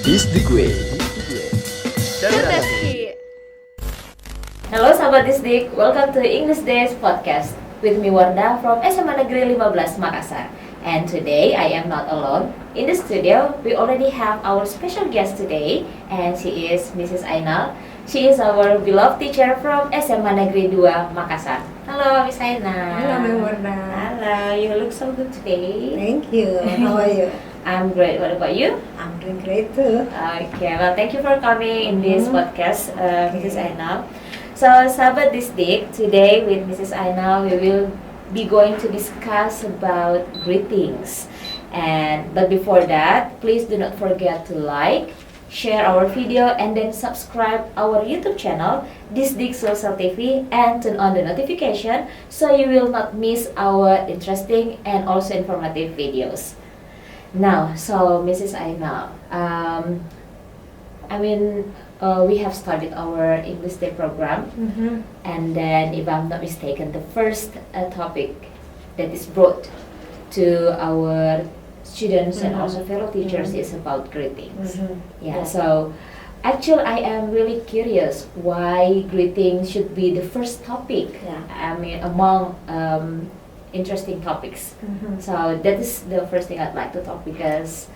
Disdikwe. Halo sahabat Disdik, welcome to English Days podcast with me Warda from SMA Negeri 15 Makassar. And today I am not alone. In the studio, we already have our special guest today, and she is Mrs. Ainal. She is our beloved teacher from SMA Negeri 2 Makassar. Hello, Miss Ainal. Hello, Ma'am Warda. Hello, you look so good today. Thank you. How are you? I'm great. What about you? I'm doing great too. Okay, well, thank you for coming in this podcast, Mrs. Ainal. So, sahabat Disdik, today with Mrs. Ainal, we will be going to discuss about greetings. But before that, please do not forget to like, share our video, and then subscribe our YouTube channel, Disdik Social TV, and turn on the notification so you will not miss our interesting and also informative videos. Now, so Mrs. Ainal, we have started our English Day program, and then, if I'm not mistaken, the first topic that is brought to our students and also fellow teachers is about greetings. Yeah, so actually I am really curious why greetings should be the first topic. Among interesting topics. So that is the first thing I'd like to talk, because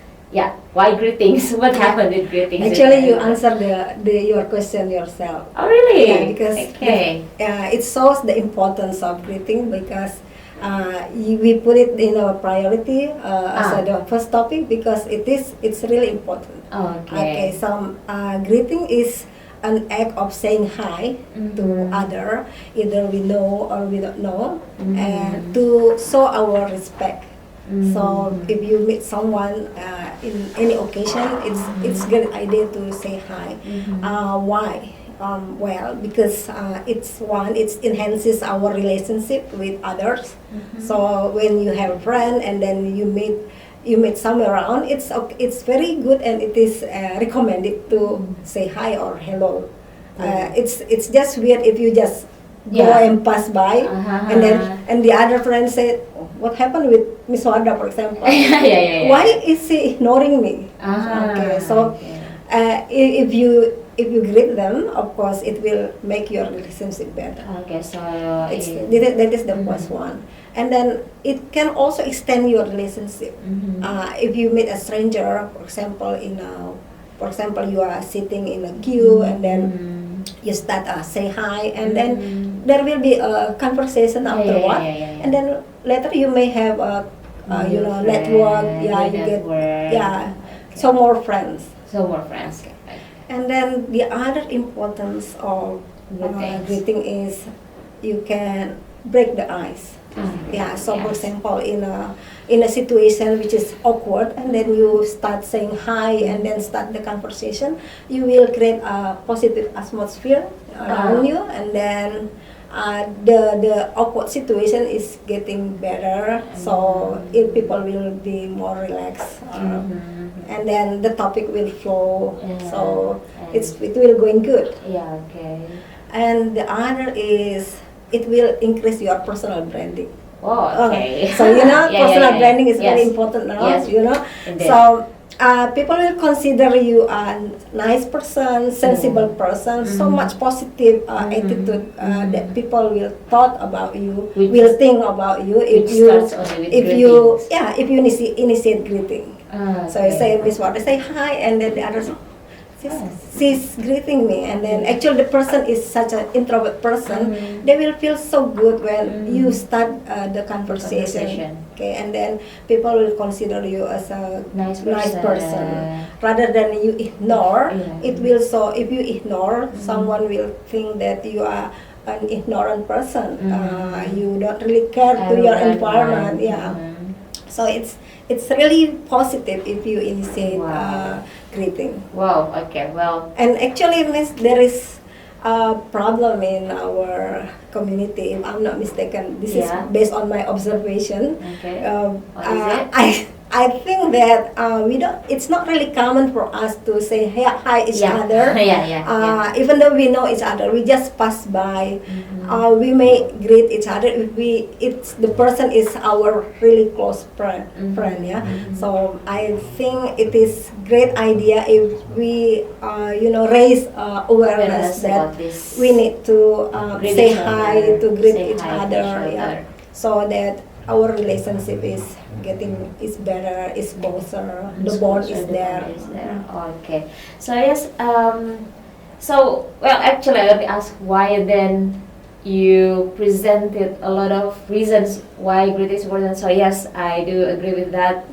why greetings? What happened with greetings? Actually, you answered your question yourself. Oh, really? Yeah, because okay. It shows the importance of greeting, because we put it in our priority as the first topic, because it's really important. Okay. So greeting is an act of saying hi to other, either we know or we don't know, and to show our respect. So if you meet someone in any occasion, it's good idea to say hi. Why? Well, because it enhances our relationship with others. So when you have a friend and then you meet somewhere around, it's very good, and it is recommended to say hi or hello. It's just weird if you just go and pass by, and the other friend said, "What happened with Miss Warda, for example? Why is she ignoring me?" If you greet them, of course, it will make your relationship better. Okay, so that is the first one. And then it can also extend your relationship. If you meet a stranger, for example, you are sitting in a queue, and then you start say hi, and then there will be a conversation afterward, and then later you may have a network. You get some more friends. And then the other importance of greeting is you can break the ice. For example, in a situation which is awkward, and then you start saying hi and then start the conversation, you will create a positive atmosphere around you, and then the awkward situation is getting better. So if people will be more relaxed, and then the topic will flow. So it will going good. And the other is, it will increase your personal branding. So personal branding is very important now. Indeed. So people will consider you a nice person, sensible person, so much positive attitude that people will thought about you, will think about you if you initiate greeting. So you say, Miss Warda, say hi, and then the others, she's greeting me, and then actually the person is such an introvert person. They will feel so good when you start the conversation. Okay, and then people will consider you as a nice person rather than you ignore. It will, so if you ignore, someone will think that you are an ignorant person. You don't really care to your environment. So it's really positive if you initiate greeting. And actually, Miss, there is a problem in our community, if I'm not mistaken. This is based on my observation. What is it? I think that we don't. It's not really common for us to say hi each Yeah. other. Yeah. Even though we know each other, we just pass by. We may greet each other if it's the person is our really close friend. Yeah. So I think it is great idea if we raise awareness that about this. we need to Greet say each hi other, to greet say each hi to other. each Yeah. other. So that our relationship is better, is closer, the bond is there. Okay. So yes, so well actually let me ask why then you presented a lot of reasons why greeting is important. So yes, I do agree with that.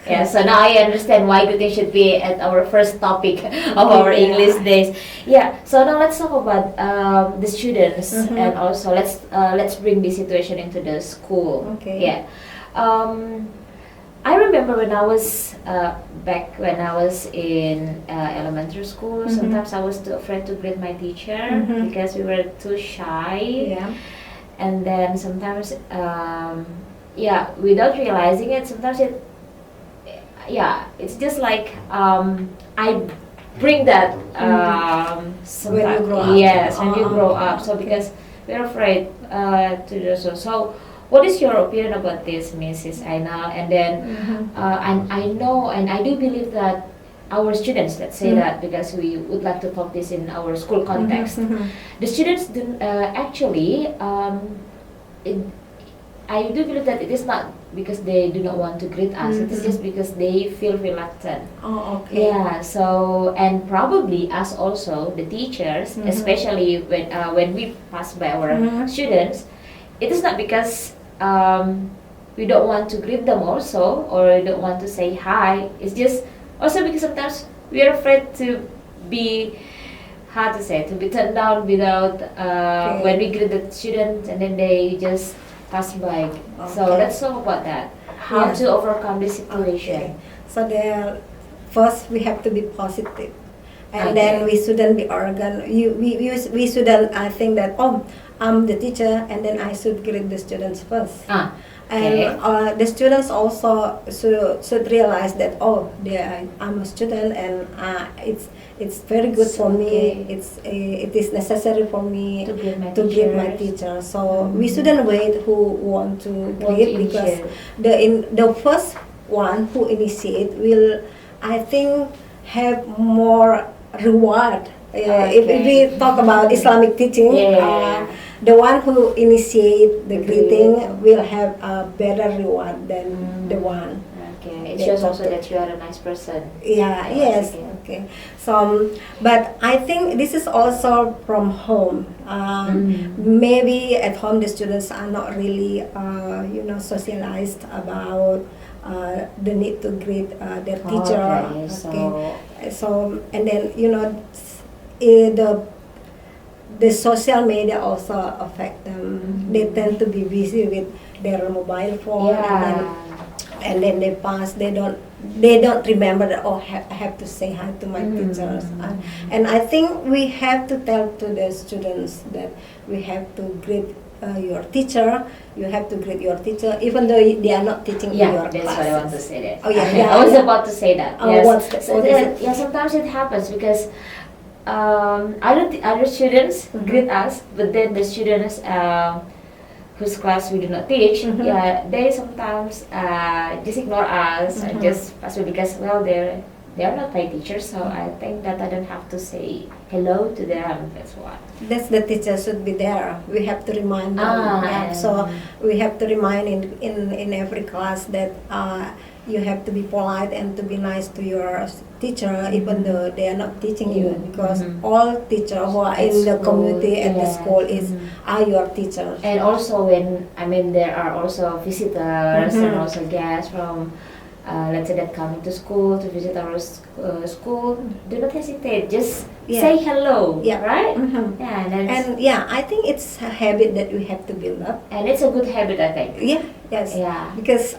Yeah, so now I understand why greeting should be at our first topic of our English days. Yeah, so now let's talk about the students, and also let's bring this situation into the school. Okay. Yeah, I remember when I was back when I was in elementary school. Sometimes I was too afraid to greet my teacher because we were too shy. Yeah. And then sometimes, without realizing it, sometimes it's just like I bring that When you grow up. yes, when you grow up. So because we're afraid to do so. So what is your opinion about this, Mrs. Ainal? And then and I know and I do believe that our students, let's say that because we would like to talk this in our school context, the students do actually I do believe that it is not because they do not want to greet us. It is just because they feel reluctant. Oh, okay. Yeah. So and probably us also the teachers, especially when we pass by our students, it is not because we don't want to greet them also or we don't want to say hi. It's just also because sometimes we are afraid to be to be turned down without when we greet the students and then they just pass by. So let's talk about that. How to overcome this situation. Okay. So first we have to be positive, and then we shouldn't be arrogant. We shouldn't think that I'm the teacher and then I should greet the students first. And the students also should realize that I'm a student and it's very good for me. It is necessary for me to greet my teacher. So we shouldn't wait who want to greet because the first one who initiate will, I think, have more reward. If we talk about Islamic teaching, the one who initiate the greeting will have a better reward than the one. Okay, it shows also that you are a nice person. Yeah, yes. Okay. So, but I think this is also from home. Maybe at home the students are not really, socialized about the need to greet their teacher. So and then the social media also affect them. They tend to be busy with their mobile phone, and then they pass. They don't remember that I have to say hi to my teachers. And I think we have to tell to the students that we have to greet your teacher. You have to greet your teacher even though they are not teaching in your class. Yeah, that's what I want to say there. I was about to say that. Yes. Sometimes it happens because other students greet us, but then the students whose class we do not teach, they sometimes just ignore us, just pass because they are not my teachers, so I think that I don't have to say hello to them. That's what. That's the teacher should be there. We have to remind them. So we have to remind in every class that you have to be polite and to be nice to your teacher, even though they are not teaching you, because all teachers who are in the community at the school are your teachers. And also there are also visitors and also guests from let's say that coming to school to visit our school. Do not hesitate, just say hello, right? I think it's a habit that we have to build up, and it's a good habit, I think. Because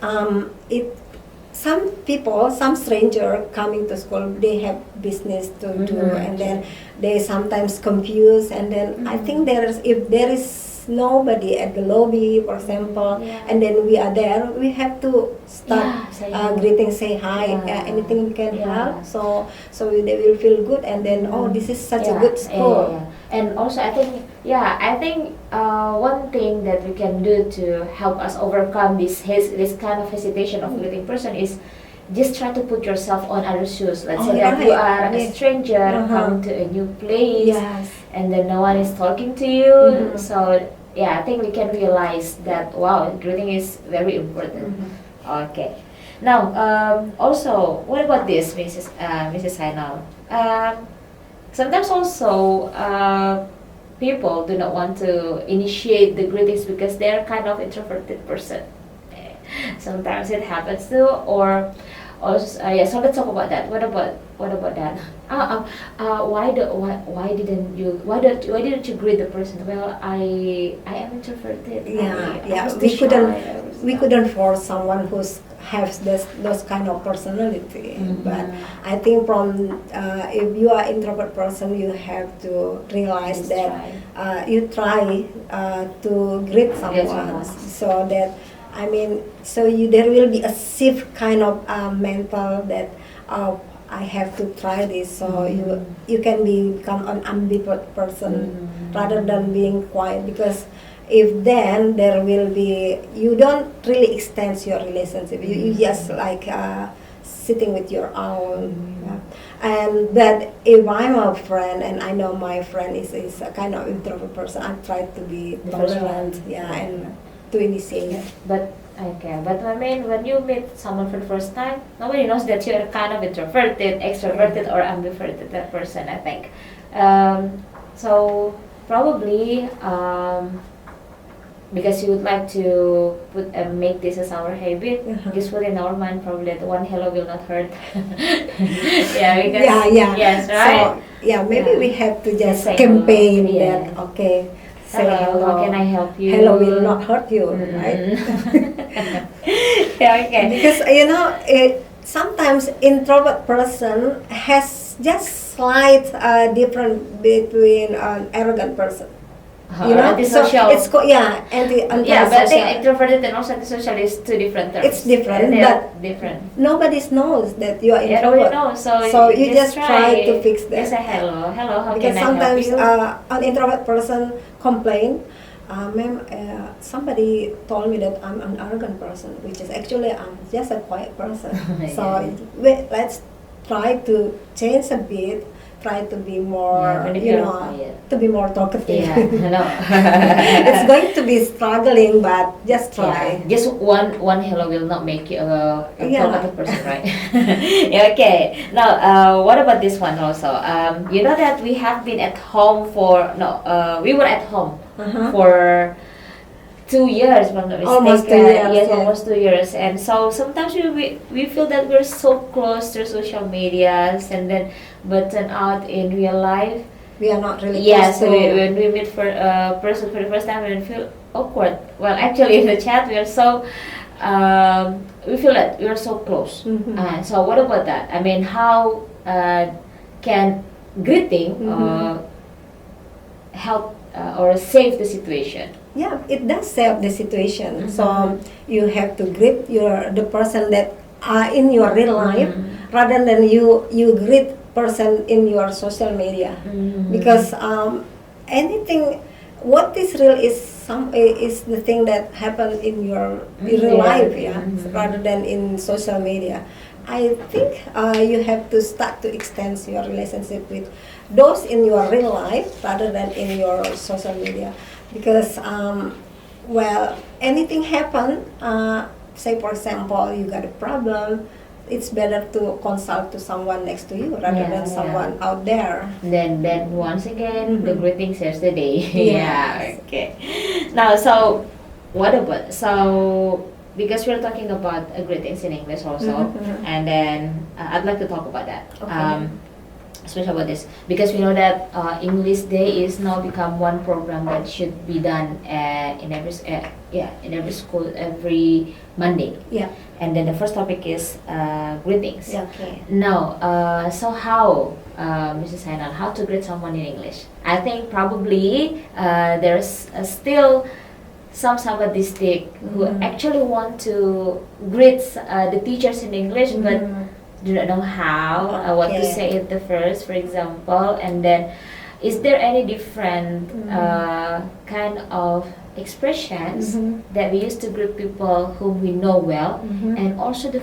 some stranger coming to school, they have business to do, and then they sometimes confuse, and then I think if there is is nobody at the lobby, for example, Yeah. and then we are there, we have to start Yeah, say hello. greeting, say hi, Yeah. anything we can Yeah. help. So they will feel good, and then this is such a good school. And also I think one thing that we can do to help us overcome this kind of hesitation of greeting person is just try to put yourself on other shoes. Let's say that you are a stranger coming to a new place, Yes. and then no one is talking to you. So I think we can realize that wow, greeting is very important. Okay. Now, also, what about this, Mrs. Hainal? Sometimes also, people do not want to initiate the greetings because they're kind of introverted person. Sometimes it happens too, or also, so let's talk about that. What about that? Why didn't you greet the person? Well, I am introverted. I was too shy. We couldn't force someone who's has those kind of personality. But I think from if you are introvert person, you have to realize that you try to greet someone, so that there will be a shift kind of mental that I have to try this. So you can become an ambivert person rather than being quiet, because if then there will be, you don't really extend your relationship. You just like sitting with your own. But if I'm a friend and I know my friend is a kind of introvert person, I try to be tolerant, and to initiate. But I mean, when you meet someone for the first time, nobody knows that you're kind of introverted, extroverted, or ambiverted that person, I think. So probably because you would like to make this as our habit, just put in our mind probably that one hello will not hurt. Yes, right. So maybe we have to just campaign that. Okay. Hello, how can I help you? Hello will not hurt you, right? Okay. Because sometimes introvert person has just slight difference between an arrogant person. Antisocial. So it's but I think introverted and also antisocial is two different terms. It's different, but different. Nobody knows that you are introvert. Nobody knows. So you just try to fix that. Just say hello, how because can I help you? Sometimes an introvert person complain, ma'am, somebody told me that I'm an arrogant person, which is actually I'm just a quiet person. So let's try to change a bit. Try to be more, to be more talkative. It's going to be struggling, but just try. Just one hello will not make you a talkative person, right? Okay. Now, what about this one also? You know that we have been at home we were at home for 2 years, if I'm not mistaken. Almost 2 years. Yes, almost 2 years. And so sometimes we feel that we're so close to social medias, and then but turn out in real life we are not really close. So when we meet for a person for the first time, we feel awkward. Well, actually in the chat we are so we feel that we are so close. So what about that? I mean, how can greeting help or save the situation? Yeah, it does save the situation. So you have to greet the person that are in your real life, rather than you greet person in your social media, because anything what is real is the thing that happened in your real life, rather than in social media. I think you have to start to extend your relationship with those in your real life rather than in your social media, because anything happen, say for example you got a problem, it's better to consult to someone next to you rather than someone out there. Then once again, the greeting saves the day. Yes. Okay. Now, so what about because we're talking about greetings in English also, and then I'd like to talk about that. Okay. Especially about this, because we know that English Day is now become one program that should be done in every school every Monday. Yeah. and then the first topic is greetings. Yeah, okay. Now, so how, Mrs. Hainal, how to greet someone in English? I think probably there's still some Sabadistic who actually want to greet the teachers in English, but do not know how, what to say it the first, for example. And then, is there any different kind of expressions that we use to greet people whom we know well, and also the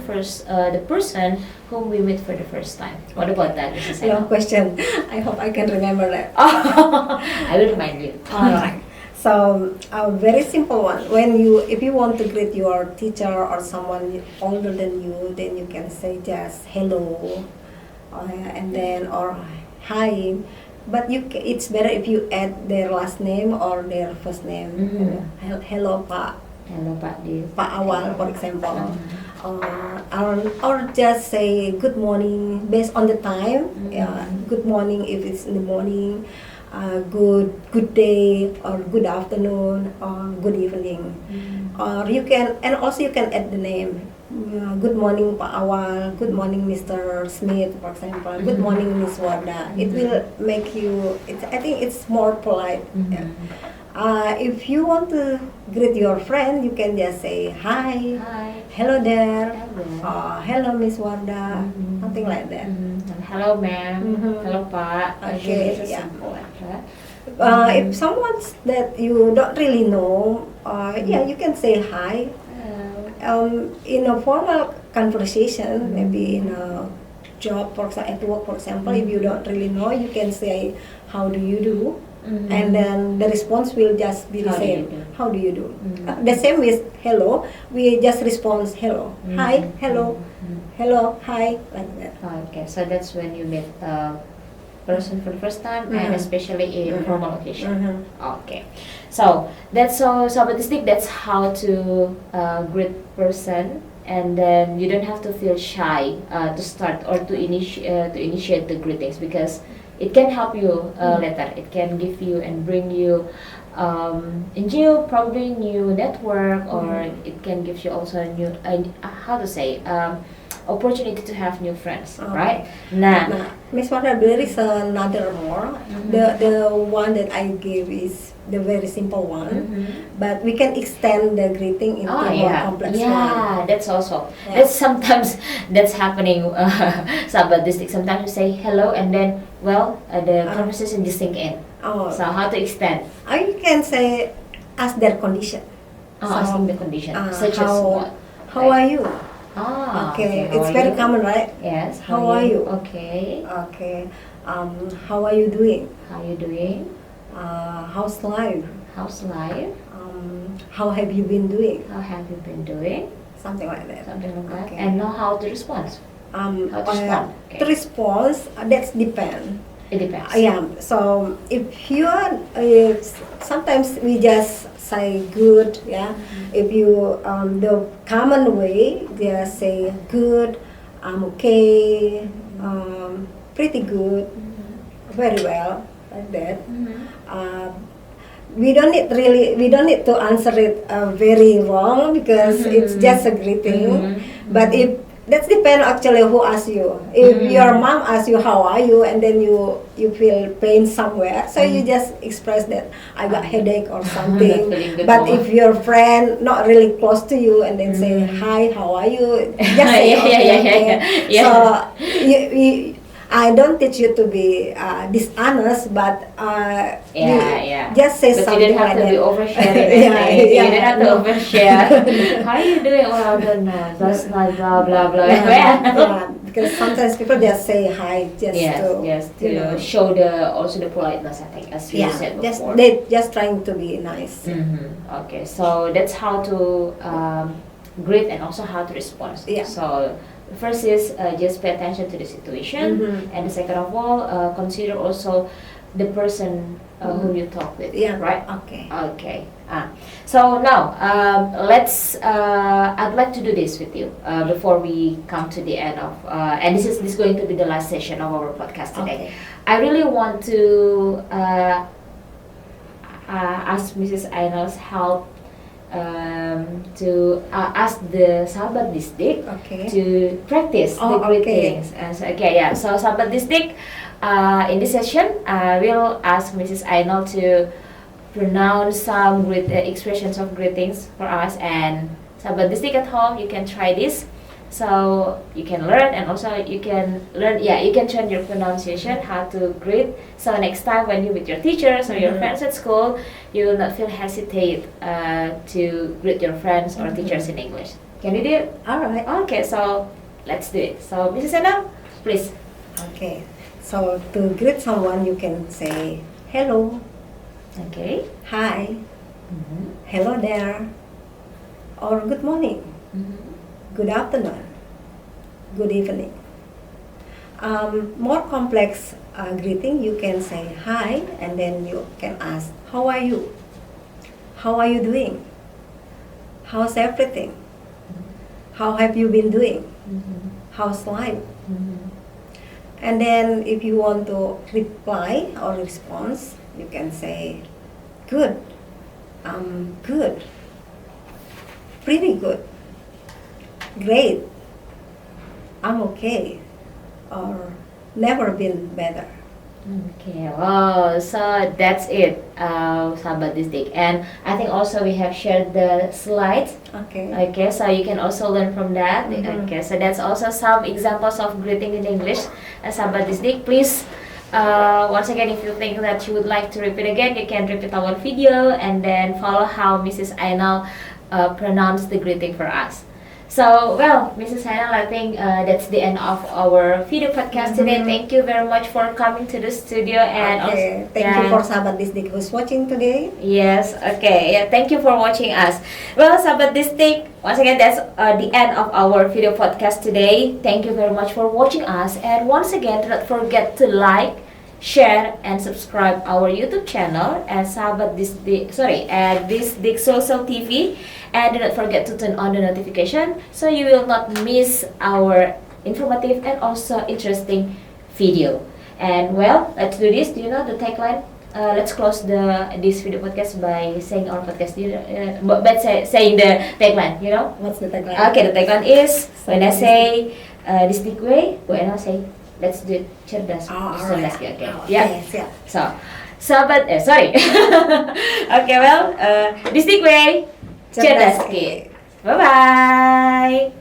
person whom we meet for the first time? What about that, Mrs. Long Hainal? question. I hope I can remember that. I will remind you. Alright. So a very simple one. If you want to greet your teacher or someone older than you, then you can say just hello, and then or hi. But it's better if you add their last name or their first name. Hello, Pak. Hello, Pak Di. Pak Awal, for example. Or just say good morning based on the time. Good morning if it's in the morning. Good day or good afternoon or good evening. Or you can add the name. Good morning, Pak Awal. Good morning, Mr. Smith, for example. Good morning, Miss Warda. It will make you. I think it's more polite. If you want to greet your friend, you can just say hi, hello there, hello Miss Warda, something like that. Hello, ma'am. Hello, Pak. Okay, It's yeah. simple like that. If someone that you don't really know, you can say hi. In a formal conversation, maybe in a job, at work, for example, if you don't really know, you can say, how do you do? And then the response will just be the same. How do you do? The same with hello. We just respond hello, hi, hello, hello, hi, like that. Okay, so that's when you meet a person for the first time, and especially in formal occasion. Okay, so that's so Sabadistic. That's how to greet person, and then you don't have to feel shy to start or to initiate the greetings, because it can help you later. It can give you and bring you probably new network, or it can give you also a new opportunity to have new friends, right? Nah, Miss Warda, there is another more. The one that I gave is the very simple one, but we can extend the greeting into more complex one. Yeah, that's also that's sometimes that's happening. Sabadistic. Sometimes you say hello, and then the conversation just sink in. So how to extend? You can say ask their condition. Asking the condition, such as what? How are you? Okay. It's very common, right? Yes. How are you? Okay. Okay. How are you doing? How you doing? How's life? How's life? How have you been doing? How have you been doing? Something like that. Something like that. Okay. And know how to respond. How to respond? Okay. The response that's depend. It depends. So if you are, sometimes we just say good. If you the common way, they say good, I'm okay, pretty good, very well, like that. We don't need to answer it very wrong, because it's just a greeting. But if that depends actually who asks you. If your mom asks you how are you, and then you feel pain somewhere, so you just express that I got headache or something. But if your friend not really close to you, and then say hi, how are you, just say okay. So I don't teach you to be dishonest, but just say but something you don't have like to that. be oversharing. You don't have to overshare. How are you doing? I don't know. That's not blah blah blah. Because sometimes people just say hi just to show the politeness, I think, as you said before. They just trying to be nice. Okay, so that's how to greet and also how to respond. So the first is just pay attention to the situation, and the second of all, consider also the person whom you talk with. Right? Okay. So now I'd like to do this with you before we come to the end of and this is going to be the last session of our podcast today. I really want to ask Mrs. Ainal's help to ask the sahabat Disdik to practice the greetings. And so, so sahabat Disdik, in this session, we'll ask Mrs. Ainal to pronounce some expressions of greetings for us, and sahabat Disdik at home, you can try this. So you can learn, and also you can learn. You can train your pronunciation, how to greet. So next time when you with your teachers or your friends at school, you will not feel hesitate to greet your friends or teachers in English. Can you do it? All right. Okay, so let's do it. So Mrs. Anna, please. Okay. So to greet someone, you can say hello. Okay. Hi. Hello there. Or good morning. Good afternoon, good evening. More complex greeting, you can say hi, and then you can ask, how are you? How are you doing? How's everything? How have you been doing? How's life? And then if you want to reply or response, you can say, good, good, pretty good. Great, I'm okay, or never been better. Okay, wow, so that's it, sahabat Disdik. And I think also we have shared the slides. Okay, so you can also learn from that. Okay, so that's also some examples of greeting in English. Sahabat Disdik, please, once again, if you think that you would like to repeat again, you can repeat our video and then follow how Mrs. Ainal pronounced the greeting for us. So, well, Mrs. Ainal, I think that's the end of our video podcast today. Thank you very much for coming to the studio, and also, thank you for sahabat Disdik who's watching today. Yes, okay. Yeah, thank you for watching us. Well, sahabat Disdik, once again, that's the end of our video podcast today. Thank you very much for watching us, and once again, do not forget to like, share, and subscribe our YouTube channel at sahabat Disdik, at Disdik Social TV. And do not forget to turn on the notification so you will not miss our informative and also interesting video. And well, let's do this. Do you know the tagline? Let's close this video podcast by saying our podcast. Saying the tagline. You know? What's the tagline? Okay, the tagline is when I say Disdik way, when I say let's do it cerdas. Cerdas. Okay. Yeah. So, sahabat. Sorry. Okay. Well, Disdik way. Cerdas. Bye bye.